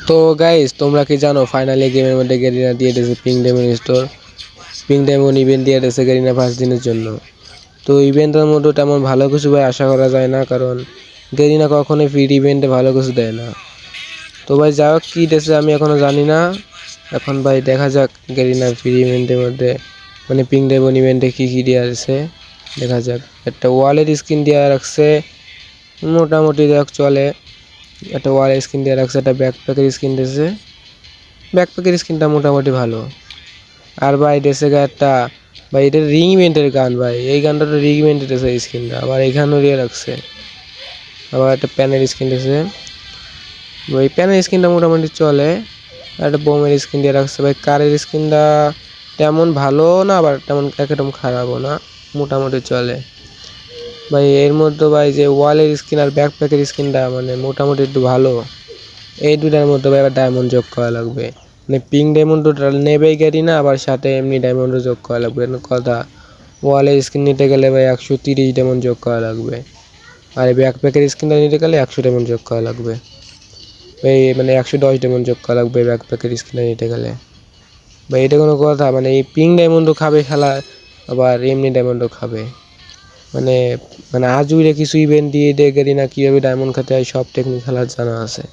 তো গাইস, তোমরা কি জানো ফাইনালি গেমের মধ্যে গেরিনা দিয়ে দিয়েছে pink diamond store. Pink diamond event দিয়ে দিয়েছে গেরিনা 5 দিনের জন্য। তো ইভেন্টের মধ্যে তেমন ভালো কিছু ভাই আশা করা যায় না, কারণ গেরিনা কখনোই ফ্রি ইভেন্টে ভালো কিছু দেয় না। তো ভাই যা হোক, কী দিয়েছে আমি এখনও জানি না। এখন ভাই দেখা যাক গেরিনা ফ্রি ইভেন্টের মধ্যে, মানে পিঙ্ক ডায়মন্ড ইভেন্টে কী কী দেওয়া আছে দেখা যাক। একটা ওয়ালের স্কিন দেওয়া রাখছে, মোটামুটি দেখ চলে। একটা ওয়ালের স্কিন দেওয়া রাখছে, একটা ব্যাকপ্যাকের স্কিন দিয়েছে। ব্যাকপ্যাকের স্কিনটা মোটামুটি ভালো। আর ভাই দিয়েছে একটা, ভাই এটা রিং ইভেন্টের গান, ভাই এই গানটা তো রিং ইভেন্টের দিয়েছে স্কিনটা, আবার এখানেও দিয়ে রাখছে। আবার একটা প্যানের স্কিন দিয়েছে, ভাই প্যানের স্কিনটা মোটামুটি চলে। আর একটা বোমের স্কিন দিয়ে রাখছে। ভাই কারের স্কিনটা তেমন ভালো না, আবার তেমন একদম খারাপও না, মোটামুটি চলে। ভাই এর মধ্যে ভাই যে ওয়ালের স্কিন আর ব্যাকপ্যাকের স্কিনটা মানে মোটামুটি একটু ভালো। এই দুটার মধ্যে ভাই আবার ডায়মন্ড যোগ করা লাগবে, মানে পিঙ্ক ডায়মন্ড নেবেই গেরি না, আবার সাথে এমনি ডায়মন্ডও যোগ করা লাগবে কথা। ওয়ালের স্কিন নিতে গেলে ভাই 130 ডায়মন্ড যোগ করা লাগবে, আর এই ব্যাকপ্যাকের স্কিনটা নিতে গেলে 100 ডায়মন্ড যোগ করা লাগবে। এই মানে 110 ডায়মন্ড যোগ করা লাগবে ব্যাকপ্যাকের স্কিনটা নিতে গেলে। ভাই এটা কোনো কথা? মানে এই পিঙ্ক ডায়মন্ডও খাবে খেলা, আবার এমনি ডায়মন্ডও খাবে। মানে মানে আজুইরে কিছু ইভেন্ট দিয়ে গেরি না, কীভাবে ডায়মন্ড খেতে হয় সব টেকনিক খেলার জানা আছে।